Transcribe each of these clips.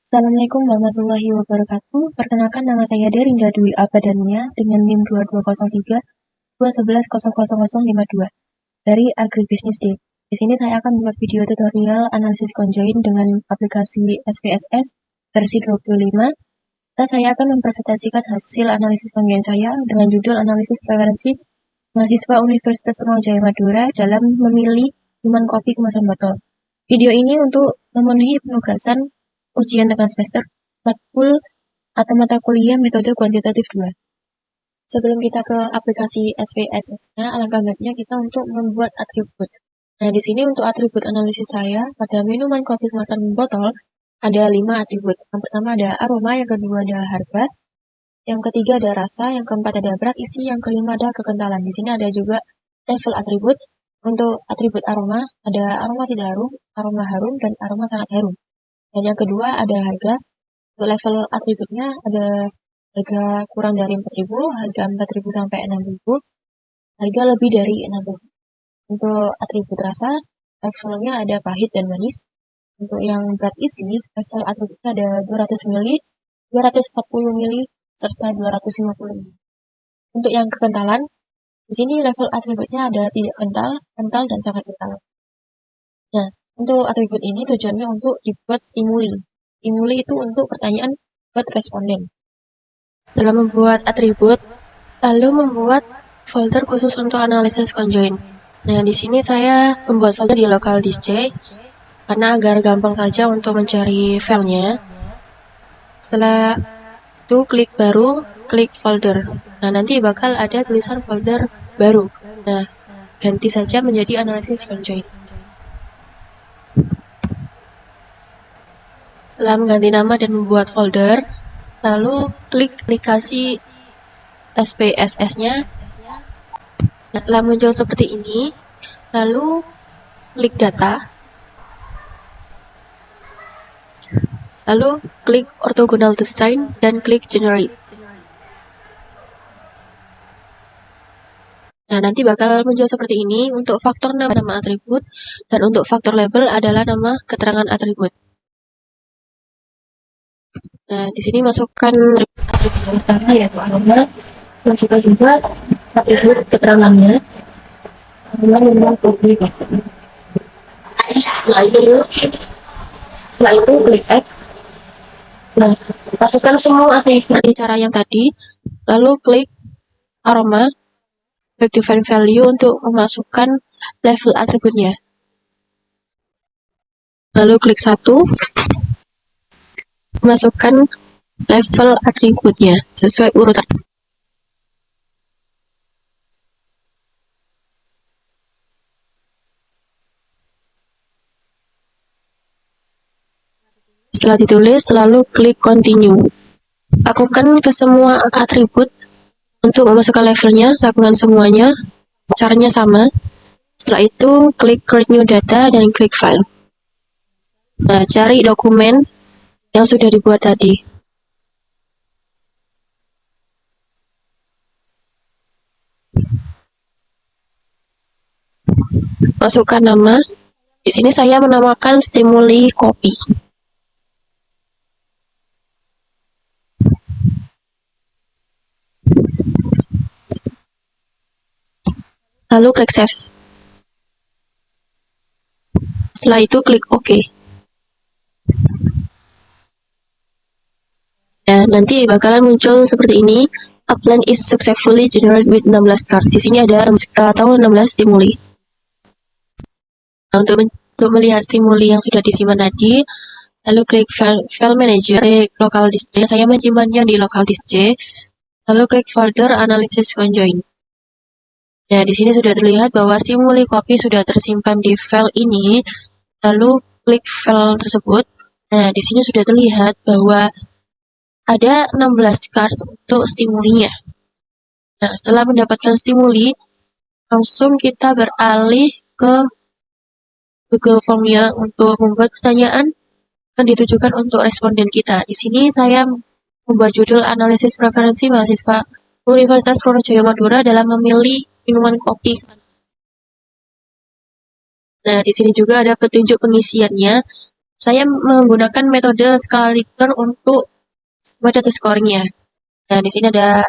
Assalamualaikum warahmatullahi wabarakatuh. Perkenalkan nama saya Derinda Dwi Abadania dengan NIM 2203 211000052 dari Agribisnis D. Di sini saya akan membuat video tutorial analisis conjoin dengan aplikasi SPSS versi 25. Dan saya akan mempresentasikan hasil analisis conjoin saya dengan judul analisis preferensi mahasiswa Universitas Trunojoyo Madura dalam memilih minuman kopi kemasan botol. Video ini untuk memenuhi penugasan ujian tengah semester matkul atau mata kuliah metode kuantitatif 2. Sebelum kita ke aplikasi SPSS-nya, alangkah baiknya kita untuk membuat atribut. Nah, di sini untuk atribut analisis saya pada minuman kopi kemasan botol ada 5 atribut. Yang pertama ada aroma, yang kedua ada harga, yang ketiga ada rasa, yang keempat ada berat isi, yang kelima ada kekentalan. Di sini ada juga level atribut. Untuk atribut aroma, ada aroma tidak harum, aroma harum, dan aroma sangat harum. Dan yang kedua ada harga. Untuk level atributnya ada harga kurang dari 4.000, harga 4.000 sampai 6.000, harga lebih dari 6.000. Untuk atribut rasa, levelnya ada pahit dan manis. Untuk yang berat isi, level atributnya ada 200 ml, 240 ml, serta 250 ml. Untuk yang kekentalan, di sini level atributnya ada tidak kental, kental, dan sangat kental. Nah, untuk atribut ini tujuannya untuk dibuat stimuli. Stimuli itu untuk pertanyaan buat responden. Setelah membuat atribut, lalu membuat folder khusus untuk analisis conjoin. Nah, di sini saya membuat folder di local disk C karena agar gampang saja untuk mencari filenya. Setelah itu klik baru, klik folder. Nah, nanti bakal ada tulisan folder baru. Nah, ganti saja menjadi analisis conjoin. Setelah mengganti nama dan membuat folder, lalu klik aplikasi SPSS-nya. Nah, setelah muncul seperti ini, lalu klik data, lalu klik orthogonal design dan klik generate. Nah, nanti bakal muncul seperti ini. Untuk faktor nama atribut dan untuk faktor label adalah nama keterangan atribut. Nah, di sini masukkan atribut yang pertama yaitu aroma, masukkan juga atribut keterangannya. Aroma kopi. Setelah itu klik add. Nah, masukkan semua atribut di cara yang tadi, lalu klik aroma, klik define value untuk memasukkan level atributnya. Lalu klik 1, masukkan level atributnya sesuai urutan. Setelah ditulis, lalu klik continue. Lakukan ke semua atribut untuk memasukkan levelnya, lakukan semuanya, caranya sama. Setelah itu, klik create new data dan klik file. Nah, cari dokumen yang sudah dibuat tadi. Masukkan nama. Di sini saya menamakan stimuli kopi. Lalu klik save. Setelah itu klik OK. Ya, nanti bakalan muncul seperti ini. A plan is successfully generated with 16 card. Di sini ada atau 16 stimuli. Nah, untuk melihat stimuli yang sudah disimpan tadi, lalu klik file manager, klik local disk C. Saya menyimpannya di local disk C. Lalu klik folder analysis conjoin. Nah, di sini sudah terlihat bahwa stimuli kopi sudah tersimpan di file ini. Lalu klik file tersebut. Nah, di sini sudah terlihat bahwa ada 16 card untuk stimulinya. Nah, setelah mendapatkan stimuli, langsung kita beralih ke Google Form-nya untuk membuat pertanyaan yang ditujukan untuk responden kita. Di sini saya membuat judul analisis preferensi mahasiswa Universitas Trunojoyo Madura dalam memilih minuman kopi. Nah, di sini juga ada petunjuk pengisiannya. Saya menggunakan metode Scala-Likert untuk buat data scoring-nya. Nah, di sini ada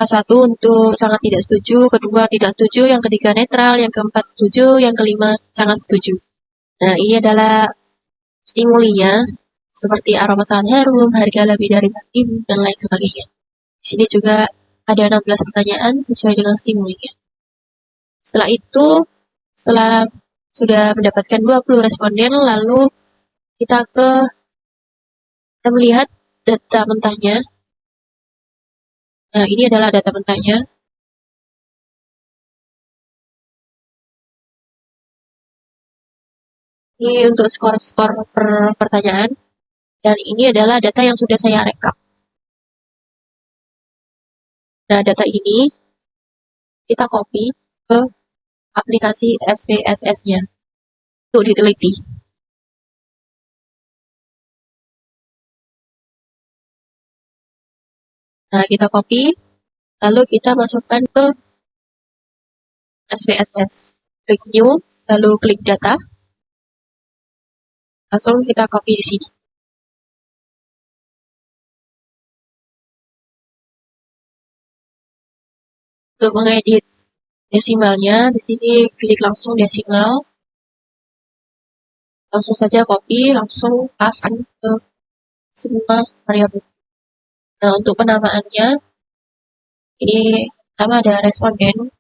K1 untuk sangat tidak setuju, kedua tidak setuju, yang ketiga netral, yang keempat setuju, yang kelima sangat setuju. Nah, ini adalah stimulinya, seperti aroma sangat harum, harga lebih dari 4.000, dan lain sebagainya. Di sini juga ada 16 pertanyaan sesuai dengan stimulinya. Setelah itu, setelah sudah mendapatkan 20 responden, lalu kita melihat data mentahnya. Nah, ini adalah data mentahnya. Ini untuk skor-skor per pertanyaan. Dan ini adalah data yang sudah saya rekap. Nah, data ini kita copy ke aplikasi SPSS-nya untuk diteliti. Nah, kita copy, lalu kita masukkan ke SPSS. Klik New, lalu klik Data. Langsung kita copy di sini. Untuk mengedit desimalnya, di sini klik langsung desimal. Langsung saja copy, langsung pasang ke semua variabel. Nah, untuk penamaannya, ini pertama ada responden,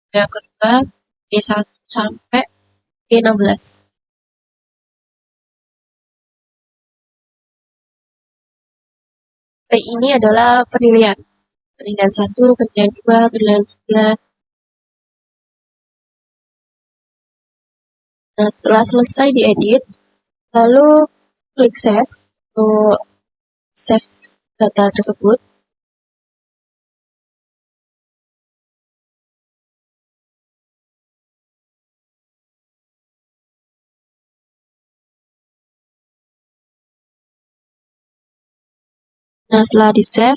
yang kedua D1 sampai D16. Ini adalah penilaian 1, penilaian 2, penilaian 3. Nah, setelah selesai diedit, lalu klik save untuk save data tersebut. Nah, setelah di save,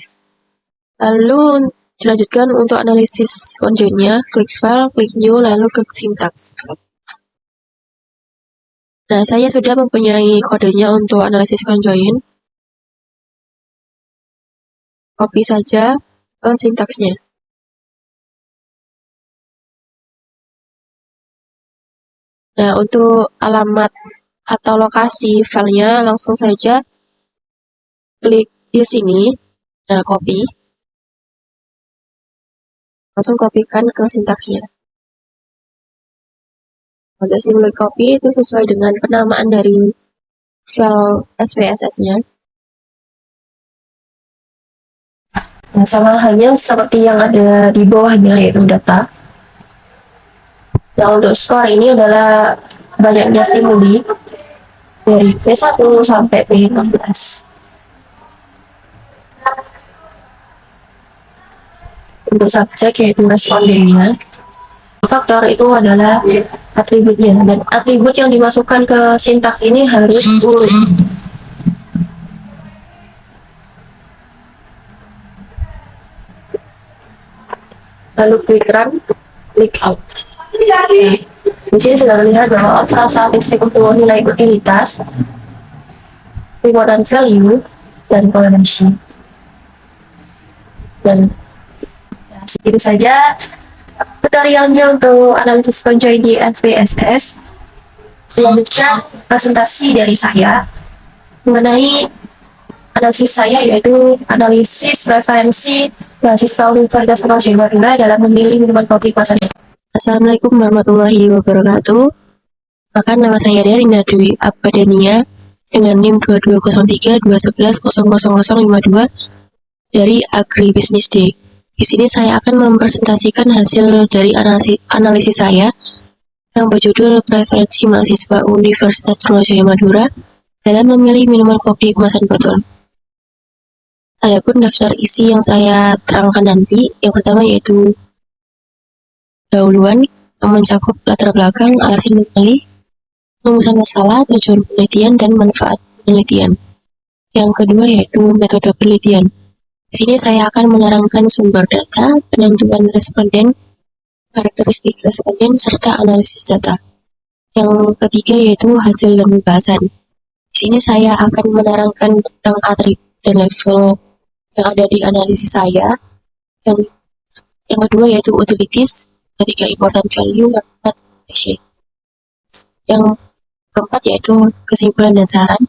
lalu dilanjutkan untuk analisis conjoint-nya, klik file, klik new, lalu klik syntax. Nah, saya sudah mempunyai kodenya untuk analisis conjoint. Copy saja ke sintaksnya. Nah, untuk alamat atau lokasi filenya langsung saja klik di sini. Nah, copy. Langsung kopikan ke sintaksnya. Untuk simbol copy itu sesuai dengan penamaan dari file SPSS-nya. Nah, sama halnya seperti yang ada di bawahnya, yaitu data. Nah, untuk skor ini adalah banyaknya stimuli dari P1 sampai P16. Untuk subjek yaitu respondennya, faktor itu adalah atributnya, dan atribut yang dimasukkan ke sintak ini harus urut. Lalu klik run, klik out. Di sini sudah terlihat bahwa overall statistik untuk nilai utilitas, reward and value, dan correlation. Dan ya, segitu saja tutorialnya untuk analisis conjoint di SPSS. Selanjutnya presentasi dari saya mengenai analisis saya, yaitu analisis preferensi mahasiswa Universitas Brawijaya Madura dalam memilih minuman kopi kemasan. Assalamualaikum warahmatullahi wabarakatuh. Maka nama saya Rina Dwi Abadania dengan NIM 220321100052 dari Agribisnis D. Di sini saya akan mempresentasikan hasil dari analisis saya yang berjudul Preferensi Mahasiswa Universitas Brawijaya Madura dalam memilih minuman kopi kemasan botol. Adapun daftar isi yang saya terangkan nanti, yang pertama yaitu dahuluan yang mencakup latar belakang, alasan memilih, rumusan masalah, tujuan penelitian, dan manfaat penelitian. Yang kedua yaitu metode penelitian. Di sini saya akan menerangkan sumber data, penentuan responden, karakteristik responden, serta analisis data. Yang ketiga yaitu hasil dan pembahasan. Di sini saya akan menerangkan tentang atribut dan level yang ada di analisis saya. Yang kedua yaitu utilities, ketiga important value, yang keempat action. Yang keempat yaitu kesimpulan dan saran,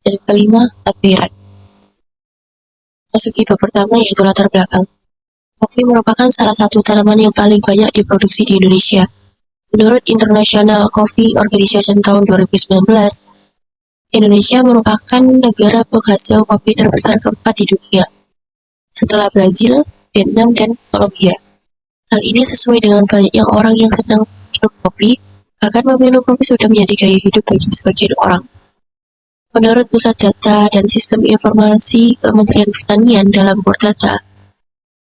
dan kelima tapiran. Masuk bab pertama yaitu latar belakang. Kopi merupakan salah satu tanaman yang paling banyak diproduksi di Indonesia. Menurut International Coffee Organization tahun 2019, Indonesia merupakan negara penghasil kopi terbesar keempat di dunia, setelah Brazil, Vietnam, dan Kolombia. Hal ini sesuai dengan banyaknya orang yang sedang minum kopi, bahkan meminum kopi sudah menjadi gaya hidup bagi sebagian orang. Menurut Pusat Data dan Sistem Informasi Kementerian Pertanian dalam Data,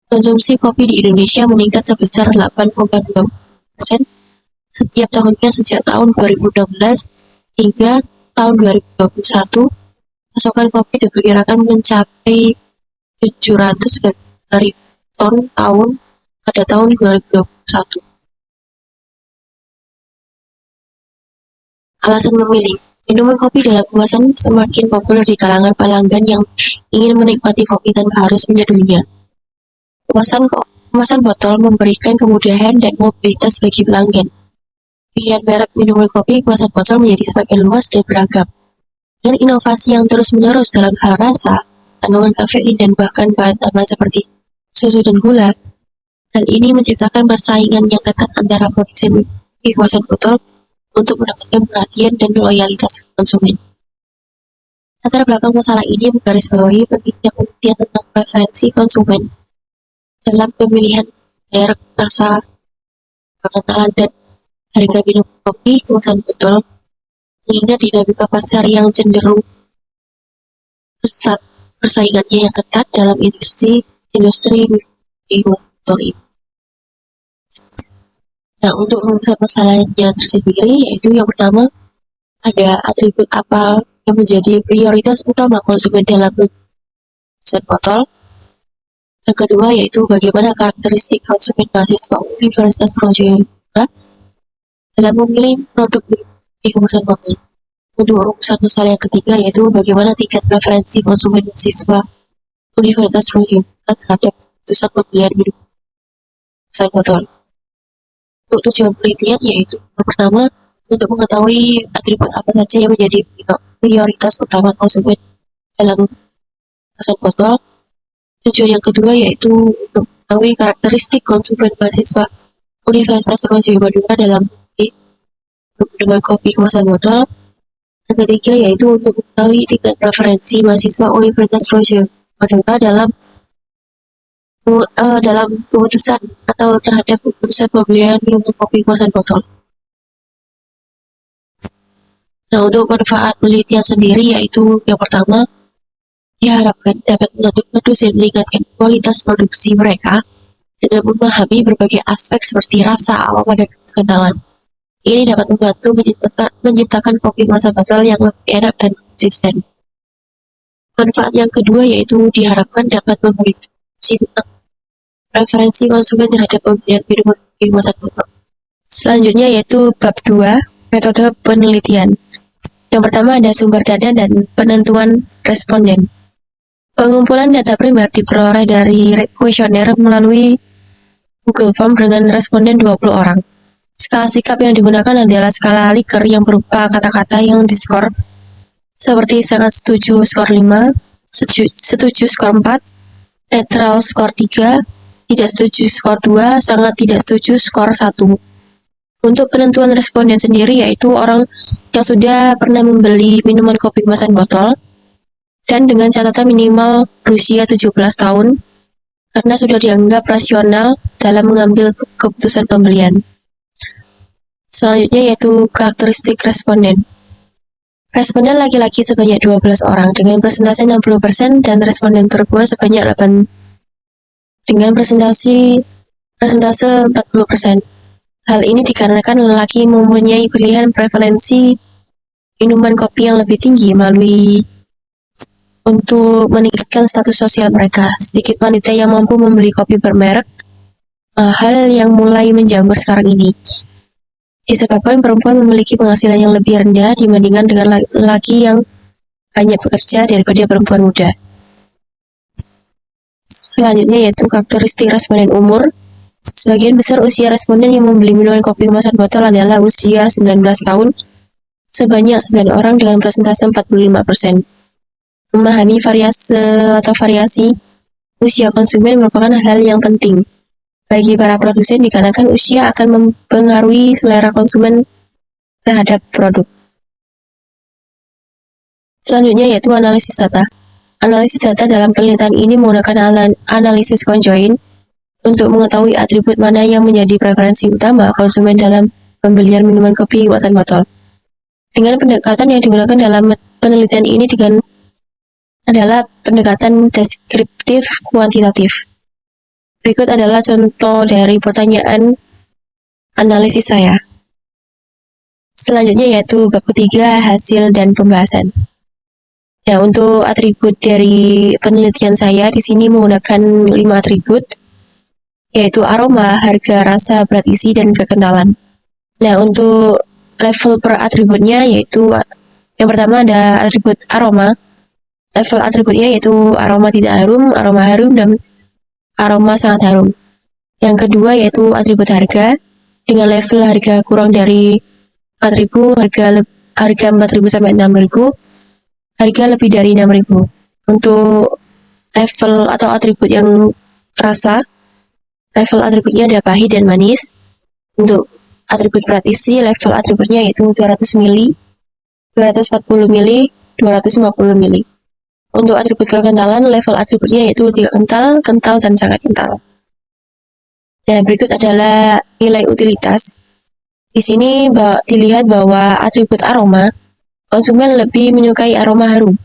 konsumsi kopi di Indonesia meningkat sebesar 8,2% setiap tahunnya sejak tahun 2016 hingga tahun 2021. Pasokan kopi diperkirakan mencapai 700.000 ton pada tahun 2021. Alasan memilih. Minuman kopi dalam kemasan semakin populer di kalangan pelanggan yang ingin menikmati kopi tanpa harus menyeduhnya. Kemasan botol memberikan kemudahan dan mobilitas bagi pelanggan. Pilihan merek minuman kopi kemasan botol menjadi semakin luas dan beragam. Dengan inovasi yang terus-menerus dalam hal rasa, kandungan kafein, dan bahkan bahan tambahan seperti susu dan gula, hal ini menciptakan persaingan yang ketat antara produsen kopi kemasan botol untuk mendapatkan perhatian dan loyalitas konsumen. Latar belakang masalah ini menggarisbawahi pentingnya penelitian tentang preferensi konsumen dalam pemilihan merek, rasa, kekentalan, dan harga minum kopi kemasan botol, mengingat dinamika pasar yang cenderung pesat persaingannya yang ketat dalam industri botol ini. Nah, untuk merumuskan masalahnya tersendiri, yaitu yang pertama, ada atribut apa yang menjadi prioritas utama konsumen dalam kemasan botol. Yang kedua, yaitu bagaimana karakteristik konsumen mahasiswa Universitas Trunojoyo dalam memilih produk di kemasan botol. Untuk urusan masalah yang ketiga, yaitu bagaimana tingkat preferensi konsumen mahasiswa Universitas Trunojoyo terhadap keputusan pembelian minum kemasan botol. Untuk tujuan penelitian yaitu yang pertama, untuk mengetahui atribut apa saja yang menjadi prioritas utama konsumen dalam kemasan botol. Tujuan yang kedua yaitu untuk mengetahui karakteristik konsumen mahasiswa Universitas Trunojoyo Madura dalam dengan kopi kemasan botol. Yang ketiga yaitu untuk mengetahui tingkat preferensi mahasiswa Universitas Trunojoyo Madura dalam keputusan atau terhadap keputusan pembelian minuman kopi kemasan botol. Nah, untuk manfaat penelitian sendiri yaitu yang pertama, diharapkan dapat membantu produsen meningkatkan kualitas produksi mereka dengan memahami berbagai aspek seperti rasa, aroma, dan kekentalan. Ini dapat membantu menciptakan kopi kemasan botol yang lebih enak dan konsisten. Manfaat yang kedua yaitu diharapkan dapat memberikan tentang preferensi konsumen terhadap pembelian minuman kopi kemasan botol. Selanjutnya yaitu bab 2, metode penelitian. Yang pertama ada sumber data dan penentuan responden. Pengumpulan data primer diperoleh dari kuesioner melalui Google Form dengan responden 20 orang. Skala sikap yang digunakan adalah skala Likert yang berupa kata-kata yang diskor seperti sangat setuju skor 5, setuju skor 4, netral skor 3, tidak setuju skor 2, sangat tidak setuju skor 1. Untuk penentuan responden sendiri yaitu orang yang sudah pernah membeli minuman kopi kemasan botol dan dengan catatan minimal berusia 17 tahun karena sudah dianggap rasional dalam mengambil keputusan pembelian. Selanjutnya yaitu karakteristik responden. Responden laki-laki sebanyak 12 orang dengan persentase 60% dan responden perempuan sebanyak 8 dengan persentase 40%. Hal ini dikarenakan lelaki mempunyai pilihan preferensi minuman kopi yang lebih tinggi untuk meningkatkan status sosial mereka. Sedikit wanita yang mampu membeli kopi bermerek mahal yang mulai menjamur sekarang ini. disebabkan perempuan memiliki penghasilan yang lebih rendah dibandingkan dengan laki-laki yang banyak bekerja daripada perempuan muda. Selanjutnya yaitu karakteristik responden umur. Sebagian besar usia responden yang membeli minuman kopi kemasan botol adalah usia 19 tahun, sebanyak 9 orang dengan persentase 45%. Memahami variasi usia konsumen merupakan hal yang penting bagi para produsen dikarenakan usia akan mempengaruhi selera konsumen terhadap produk. Selanjutnya yaitu analisis data. Analisis data dalam penelitian ini menggunakan analisis conjoint untuk mengetahui atribut mana yang menjadi preferensi utama konsumen dalam pembelian minuman kopi kemasan botol. Dengan pendekatan yang digunakan dalam penelitian ini adalah pendekatan deskriptif kuantitatif. Berikut adalah contoh dari pertanyaan analisis saya. Selanjutnya yaitu bab ketiga, hasil dan pembahasan. Nah, untuk atribut dari penelitian saya di sini menggunakan 5 atribut, yaitu aroma, harga, rasa, berat isi, dan kekentalan. Nah, untuk level per atributnya yaitu yang pertama ada atribut aroma. Level atributnya yaitu aroma tidak harum, aroma harum, dan aroma sangat harum. Yang kedua yaitu atribut harga dengan level harga kurang dari 4.000, harga 4.000 sampai 6.000, harga lebih dari 6.000. Untuk level atau atribut yang rasa, level atributnya ada pahit dan manis. Untuk atribut berat isi, level atributnya yaitu 200 ml, 240 ml, 250 ml. Untuk atribut kekentalan, level atributnya yaitu tidak kental, kental, dan sangat kental. Nah, berikut adalah nilai utilitas. Di sini dilihat bahwa atribut aroma, konsumen lebih menyukai aroma harum.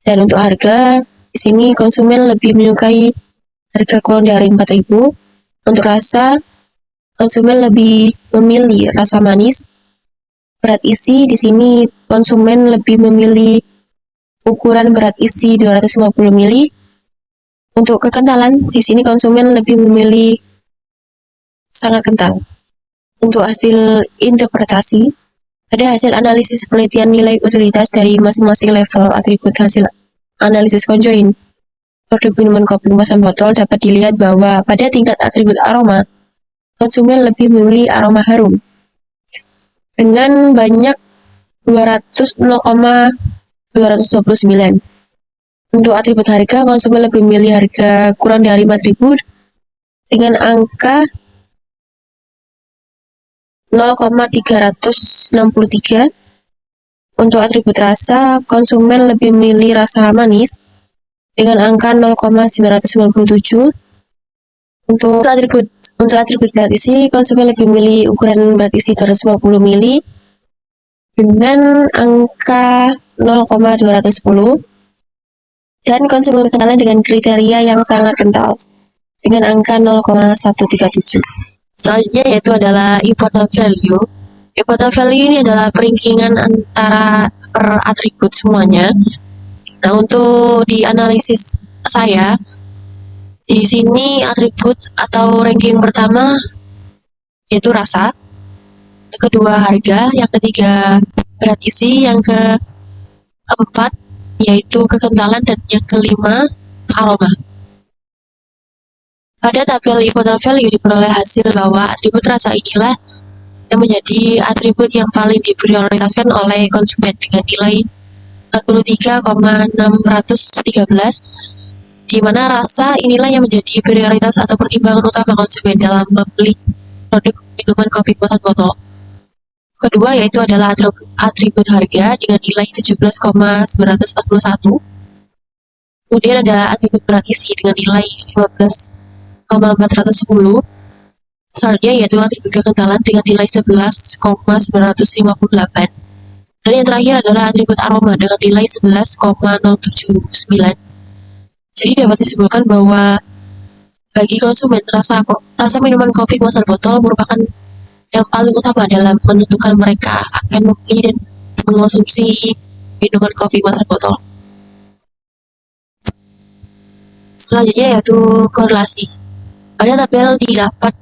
Dan untuk harga, di sini konsumen lebih menyukai harga kurang dari 4.000. Untuk rasa, konsumen lebih memilih rasa manis. Berat isi, di sini konsumen lebih memilih ukuran berat isi 250 ml. Untuk kekentalan, di sini konsumen lebih memilih sangat kental. Untuk hasil interpretasi, ada hasil analisis penelitian nilai utilitas dari masing-masing level atribut hasil analisis conjoint. Produk minuman kopi kemasan botol dapat dilihat bahwa pada tingkat atribut aroma, konsumen lebih memilih aroma harum dengan banyak 229. Untuk atribut harga, konsumen lebih memilih harga kurang dari 4.000 dengan angka 0,363. Untuk atribut rasa, konsumen lebih memilih rasa manis dengan angka 0,997. Untuk atribut berat isi, konsumen lebih memilih ukuran berat isi 250 ml dengan angka 0,210. Dan konsumen kekentalan dengan kriteria yang sangat kental dengan angka 0,137. Selanjutnya yaitu adalah important value. Important value ini adalah peringkingan antara per atribut semuanya. Nah, untuk di analisis saya, di sini atribut atau ranking pertama yaitu rasa, yang kedua harga, yang ketiga berat isi, yang keempat yaitu kekentalan, dan yang kelima aroma. Pada tabel important value diperoleh hasil bahwa atribut rasa inilah yang menjadi atribut yang paling diprioritaskan oleh konsumen dengan nilai 43,613, di mana rasa inilah yang menjadi prioritas atau pertimbangan utama konsumen dalam membeli produk minuman kopi kemasan botol. Kedua yaitu adalah atribut harga dengan nilai 17,941. Kemudian ada atribut berat isi dengan nilai 15,410. Selanjutnya yaitu atribut kekentalan dengan nilai 11,958. Dan yang terakhir adalah atribut aroma dengan nilai 11,079. Jadi dapat disimpulkan bahwa bagi konsumen, rasa minuman kopi kemasan botol merupakan yang paling utama dalam menentukan mereka akan membeli dan mengonsumsi minuman kopi kemasan botol. Selanjutnya yaitu korelasi. Pada tabel didapat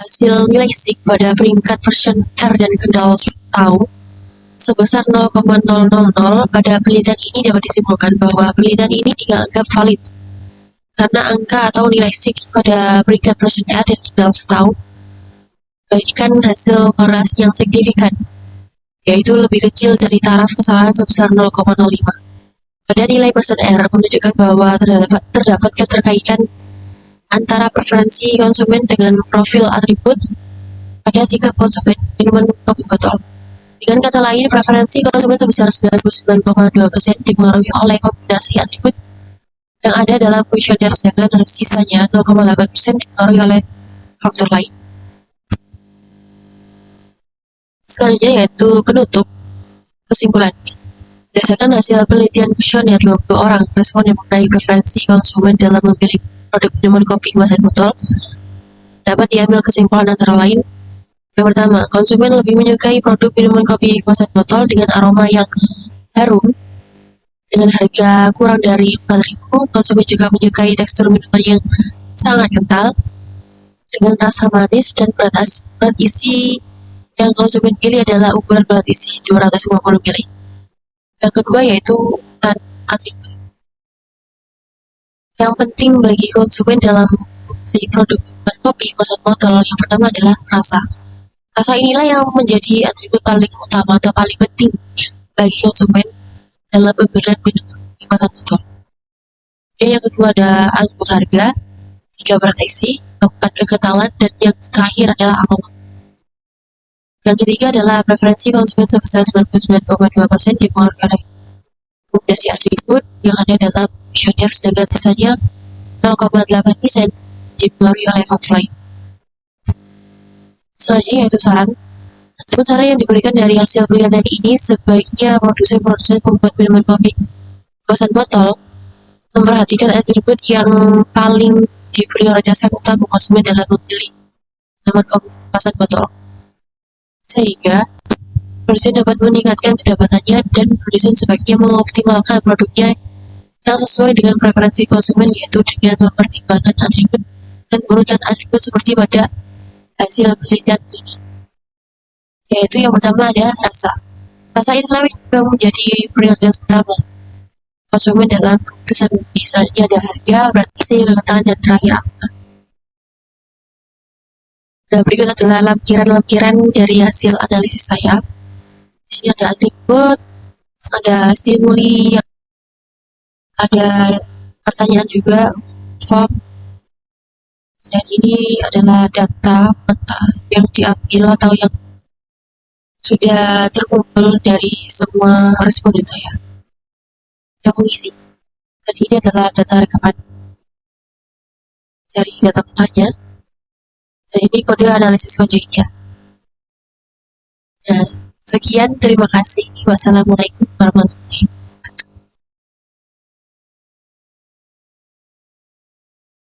hasil nilai SIG pada peringkat version R dan kendal tau sebesar 0,000. Pada penelitian ini dapat disimpulkan bahwa penelitian ini dianggap valid karena angka atau nilai SIG pada peringkat version R dan kendal tau memberikan hasil korelasi yang signifikan, yaitu lebih kecil dari taraf kesalahan sebesar 0,05. Pada nilai persen R menunjukkan bahwa terdapat keterkaitan antara preferensi konsumen dengan profil atribut pada sikap konsumen minuman kopi botol. Dengan kata lain, preferensi konsumen sebesar 99,2% dipengaruhi oleh kombinasi atribut yang ada dalam kuesioner, sedangkan sisanya 0,8% dipengaruhi oleh faktor lain. Selanjutnya yaitu penutup. Kesimpulan. Berdasarkan hasil penelitian kuesioner 20 orang responden mengenai preferensi konsumen dalam memilih produk minuman kopi kemasan botol, dapat diambil kesimpulan antara lain. Yang pertama, konsumen lebih menyukai produk minuman kopi kemasan botol dengan aroma yang harum dengan harga kurang dari 4.000. Konsumen juga menyukai tekstur minuman yang sangat kental dengan rasa manis dan berat isi yang konsumen pilih adalah ukuran berat isi 250 ml. Yang kedua yaitu urutan atribut. Yang penting bagi konsumen dalam membeli produk minuman kopi kemasan botol, yang pertama adalah rasa. Rasa inilah yang menjadi atribut paling utama atau paling penting bagi konsumen dalam pembelian minuman kemasan botol. Dan yang kedua ada atribut harga, tiga berat isi, keempat kekentalan, dan yang terakhir adalah aroma. Yang ketiga adalah preferensi konsumen sebesar 99,2% dipengaruhi oleh kombinasi atribut yang ada dalam kuesioner, sedangkan sisanya 0,8% dipengaruhi oleh faktor lain. Selanjutnya yaitu saran. Adapun saran yang diberikan dari hasil penelitian ini, sebaiknya produsen pembuat minuman kopi kemasan botol memperhatikan atribut yang paling diprioritaskan utama konsumen dalam memilih minuman kopi kemasan botol, sehingga produsen dapat meningkatkan pendapatannya dan produsen sebaiknya mengoptimalkan produknya yang sesuai dengan preferensi konsumen, yaitu dengan mempertimbangkan atribut dan urutan atribut seperti pada hasil penelitian ini. Yaitu yang pertama ada rasa. Rasa inilah yang menjadi prioritas utama konsumen dalam keputusan. Misalnya ada harga, berat isi, kekentalan, dan terakhir aroma. Nah, berikut adalah lampiran-lampiran dari hasil analisis saya. Di sini ada atribut, ada stimuli, ada pertanyaan juga, form, dan ini adalah data yang diambil atau yang sudah terkumpul dari semua responden saya yang mengisi. Dan ini adalah data rekaman dari data petanya. Dan ini kode analisis konjoinnya. Nah, sekian, terima kasih. Wassalamualaikum warahmatullahi wabarakatuh.